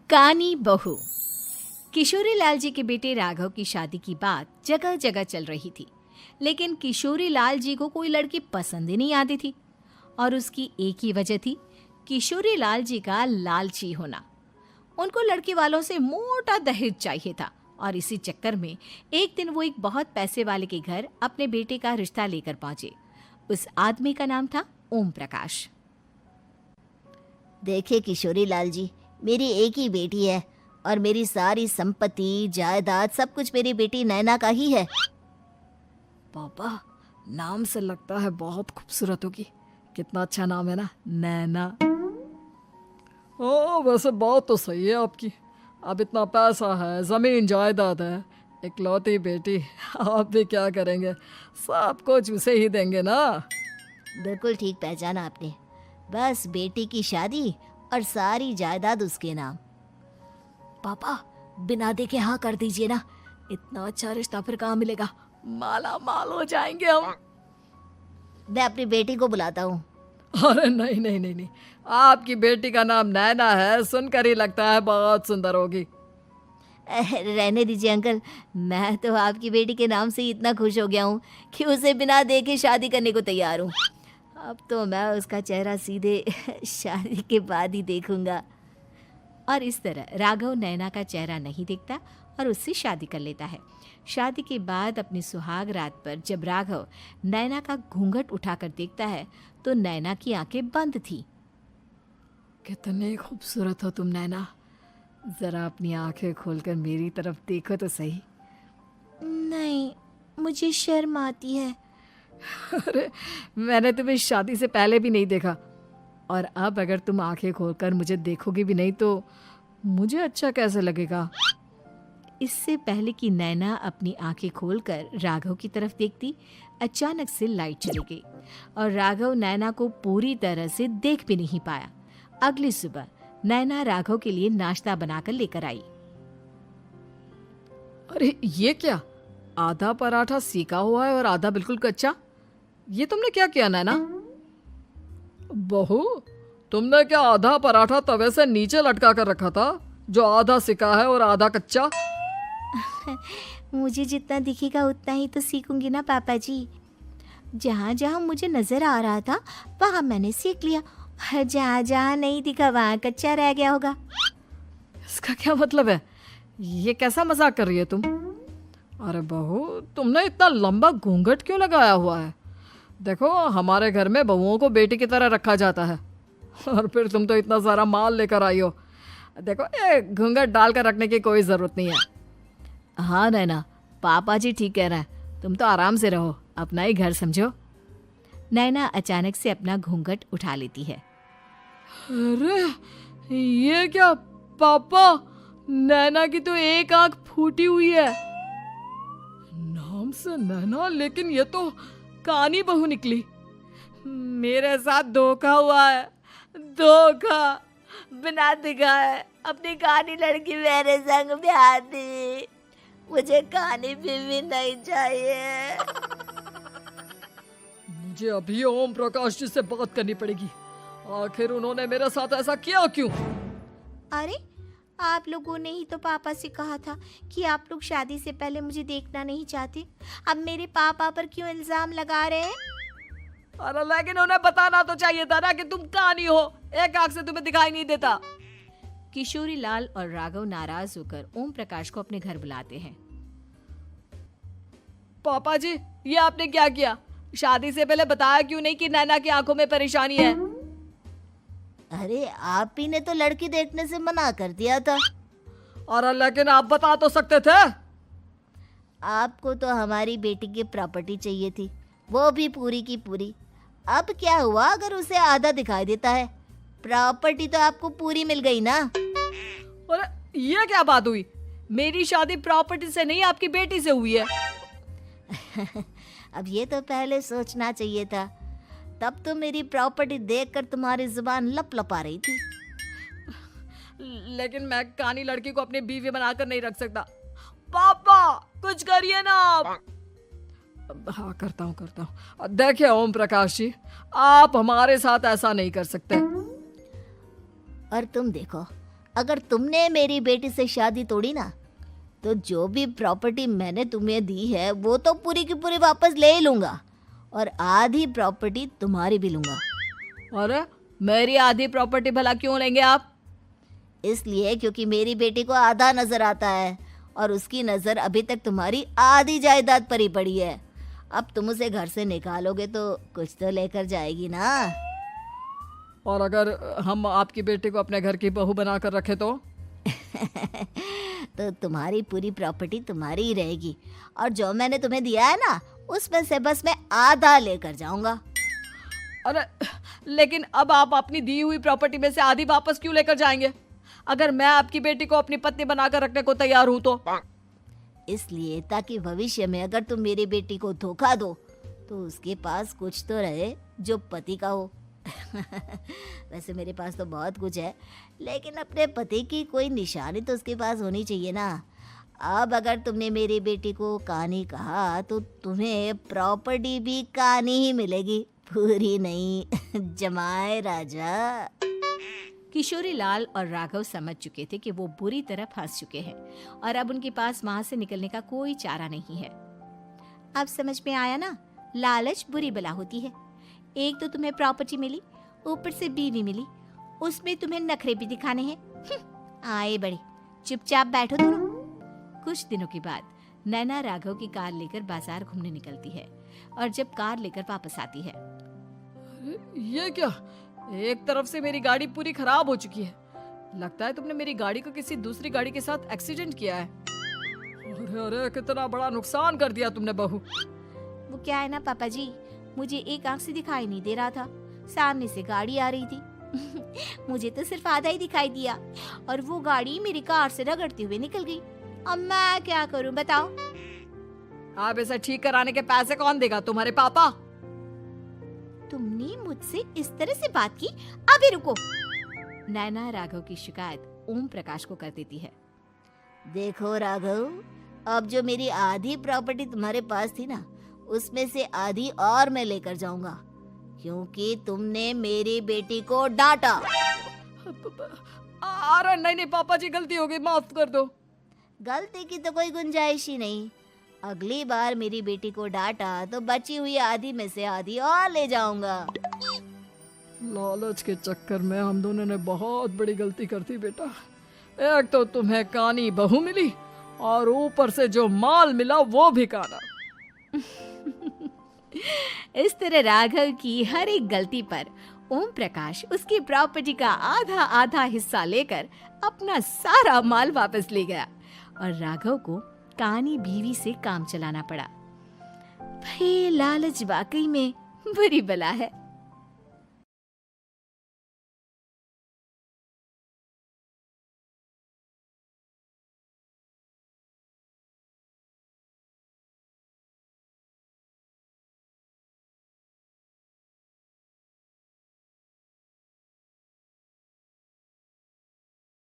कानी बहू। किशोरी लाल जी के बेटे राघव की शादी की बात जगह जगह चल रही थी, लेकिन किशोरी लाल जी को कोई लड़की पसंद ही नहीं आती थी। और उसकी एक ही वजह थी, किशोरी लाल जी का लालची होना। उनको लड़की वालों से मोटा दहेज चाहिए था और इसी चक्कर में एक दिन वो एक बहुत पैसे वाले के घर अपने बेटे का रिश्ता लेकर पहुंचे। उस आदमी का नाम था ओम प्रकाश। देखिए किशोरी लाल जी, मेरी एक ही बेटी है और मेरी सारी संपत्ति जायदाद सब कुछ मेरी बेटी नैना का ही है। पापा, नाम से लगता है बहुत खूबसूरत होगी। कितना अच्छा नाम है ना, नैना। ओ, वैसे बात तो सही है आपकी। अब इतना पैसा है, जमीन जायदाद है, इकलौती बेटी, आप भी क्या करेंगे? सब कुछ उसे ही देंगे ना। बिल्कुल ठीक पहचाना आपने। बस बेटी की शादी और सारी जायदाद उसके नाम। पापा, बिना देखे हाँ कर दीजिए ना। इतना अच्छा रिश्ता फिर कहाँ मिलेगा? माला माल हो जाएंगे हम। मैं अपनी बेटी को बुलाता हूँ। अरे नहीं नहीं नहीं नहीं, आपकी बेटी का नाम नैना है, सुनकर ही लगता है बहुत सुंदर होगी। रहने दीजिए अंकल, मैं तो आपकी बेटी के नाम से ही इतना खुश हो गया हूँ कि उसे बिना देखे शादी करने को तैयार हूँ। अब तो मैं उसका चेहरा सीधे शादी के बाद ही देखूंगा। और इस तरह राघव नैना का चेहरा नहीं देखता और उससे शादी कर लेता है। शादी के बाद अपनी सुहाग रात पर जब राघव नैना का घूंघट उठाकर देखता है तो नैना की आंखें बंद थी। कितनी खूबसूरत हो तुम नैना, जरा अपनी आंखें खोलकर मेरी तरफ देखो तो सही। नहीं, मुझे शर्म आती है। अरे, मैंने तुम्हें शादी से पहले भी नहीं देखा, और अब अगर तुम आंखें खोलकर मुझे देखोगी भी नहीं तो मुझे अच्छा कैसे लगेगा? इससे पहले कि नैना अपनी आंखें खोलकर राघव की तरफ देखती, अचानक से लाइट चली गई और राघव नैना को पूरी तरह से देख भी नहीं पाया। अगली सुबह नैना राघव के लिए नाश्ता बनाकर लेकर आई। अरे ये क्या, आधा पराठा सीका हुआ है और आधा बिल्कुल कच्चा। ये तुमने क्या किया नैना? बहू, तुमने क्या आधा पराठा तवे से नीचे लटका कर रखा था, जो आधा सिका है और आधा कच्चा? मुझे जितना दिखेगा उतना ही तो सीखूंगी ना पापा जी। जहाँ जहाँ मुझे नजर आ रहा था वहाँ मैंने सीख लिया, जहाँ जहाँ नहीं दिखा वहाँ कच्चा रह गया होगा। इसका क्या मतलब है? ये कैसा मजाक कर रही है तुम? अरे बहू, तुमने इतना लंबा घूंघट क्यों लगाया हुआ है? देखो, हमारे घर में बहुओं को बेटी की तरह रखा जाता है, और फिर तुम तो इतना सारा माल लेकर आई हो। देखो, ये घूंघट डालकर रखने की कोई ज़रूरत नहीं है। हाँ नैना, पापा जी ठीक कह रहे हैं, तुम तो आराम से रहो, अपना ही घर समझो। नैना अचानक से अपना घूंघट उठा लेती है। अरे ये क्या पापा, नैना की तो एक आंख फूटी हुई है। नाम से नैना, लेकिन ये तो कानी बहू निकली। मेरे साथ धोखा हुआ है, धोखा। बिना दिखाए अपनी कानी लड़की मेरे संग ब्याह दी। मुझे कानी बीवी नहीं चाहिए। मुझे अभी ओम प्रकाश जी से बात करनी पड़ेगी। आखिर उन्होंने मेरे साथ ऐसा किया क्यों? अरे, आप लोगों ने ही तो पापा से कहा था कि आप लोग शादी से पहले मुझे देखना नहीं चाहते। अब मेरे पापा पर क्यों इल्जाम लगा रहे हैं? अरे लेकिन उन्हें बताना तो चाहिए था ना कि तुम कानी हो, एक आंख से तुम्हें दिखाई नहीं देता। किशोरी लाल और राघव नाराज होकर ओम प्रकाश को अपने घर बुलाते हैं। पापा जी, ये आपने क्या किया? शादी से पहले बताया क्यों नहीं कि नैना की आंखों में परेशानी है? अरे, आप ही ने तो लड़की देखने से मना कर दिया था। और लेकिन आप बता तो सकते थे। आपको तो हमारी बेटी की प्रॉपर्टी चाहिए थी, वो भी पूरी की पूरी। अब क्या हुआ अगर उसे आधा दिखाई देता है? प्रॉपर्टी तो आपको पूरी मिल गई ना। अरे ये क्या बात हुई? मेरी शादी प्रॉपर्टी से नहीं, आपकी बेटी से हुई है। अब ये तो पहले सोचना चाहिए था, तब तो मेरी प्रॉपर्टी देखकर तुम्हारी जुबान लप लपा रही थी। लेकिन मैं कानी लड़की को अपनी बीवी बनाकर नहीं रख सकता। पापा, कुछ करिए ना आप। हाँ, करता हूँ। देखिए ओम प्रकाश जी, आप हमारे साथ ऐसा नहीं कर सकते। और तुम देखो, अगर तुमने मेरी बेटी से शादी तोड़ी ना, तो जो भी प्रॉपर्टी मैंने तुम्हें दी है वो तो पूरी की पूरी वापस ले ही लूँगा, और आधी प्रॉपर्टी तुम्हारी भी लूँगा। अरे मेरी आधी प्रॉपर्टी भला क्यों लेंगे आप? इसलिए क्योंकि मेरी बेटी को आधा नजर आता है और उसकी नज़र अभी तक तुम्हारी आधी जायदाद पर ही पड़ी है। अब तुम उसे घर से निकालोगे तो कुछ तो लेकर जाएगी ना। और अगर हम आपकी बेटी को अपने घर की बहू बना कर रखे तो? तो तुम्हारी पूरी प्रॉपर्टी तुम्हारी ही रहेगी, और जो मैंने तुम्हें दिया है ना, उसमें से बस मैं आधा लेकर जाऊंगा। अरे लेकिन अब आप अपनी दी हुई प्रॉपर्टी में से आधी वापस क्यों लेकर जाएंगे? अगर मैं आपकी बेटी को अपनी पत्नी बनाकर रखने को तैयार हूं तो? इसलिए ताकि भविष्य में अगर तुम मेरी बेटी को धोखा दो तो उसके पास कुछ तो रहे जो पति का हो। वैसे मेरे पास तो बहुत कुछ है, लेकिन अपने पति की कोई निशानी तो उसके पास होनी चाहिए ना। अब अगर तुमने मेरी बेटी को कानी कहा तो तुम्हें प्रॉपर्टी भी कानी ही मिलेगी, पूरी नहीं। जमाए राजा। किशोरी लाल और राघव समझ चुके थे कि वो बुरी तरह फंस चुके हैं और अब उनके पास वहां से निकलने का कोई चारा नहीं है। अब समझ में आया ना, लालच बुरी बला होती है। एक तो तुम्हें प्रॉपर्टी मिली, ऊपर से बीवी मिली, उसमें तुम्हें नखरे भी दिखाने हैं। आए बड़े, चुपचाप बैठो दोनों। कुछ दिनों के बाद नैना राघव की कार लेकर बाजार घूमने निकलती है और जब कार लेकर वापस आती है, ये क्या? एक तरफ से मेरी गाड़ी पूरी खराब हो चुकी है। लगता है तुमने मेरी गाड़ी को किसी दूसरी गाड़ी के साथ एक्सीडेंट किया है। अरे अरे कितना बड़ा नुकसान कर दिया तुमने बहू। वो क्या है ना पापा जी, मुझे एक आंख से दिखाई नहीं दे रहा था, सामने से गाड़ी आ रही थी। मुझे तो सिर्फ आधा ही दिखाई दिया और वो गाड़ी मेरी कार से रगड़ते हुए निकल गई। अब मैं क्या करूं बताओ? आप इसे ठीक कराने के पैसे कौन देगा? तुम्हारे पापा? तुमने मुझसे इस तरह से बात की? अभी रुको। नैना राघव की शिकायत ओम प्रकाश को कर देती है। देखो राघव, अब जो मेरी आधी प्रॉपर्टी तुम्हारे पास थी ना, उसमें से आधी और मैं लेकर जाऊंगा, क्योंकि तुमने मेरी बेटी को डांटा। अरे नहीं नहीं पापा जी, गलती हो गई, माफ कर दो। गलती की तो कोई गुंजाइश ही नहीं। अगली बार मेरी बेटी को डांटा तो बची हुई आधी में से आधी और ले जाऊंगा। लालच के चक्कर में हम दोनों ने बहुत बड़ी गलती कर दी बेटा। एक तो तुम्हें कानी बहू मिली और ऊपर से जो माल मिला वो भी काना। इस तरह राघव की हर एक गलती पर ओम प्रकाश उसकी प्रॉपर्टी का आधा आधा हिस्सा लेकर अपना सारा माल वापस ले गया और राघव को कानी बीवी से काम चलाना पड़ा। भाई लालच वाकई में बुरी बला है।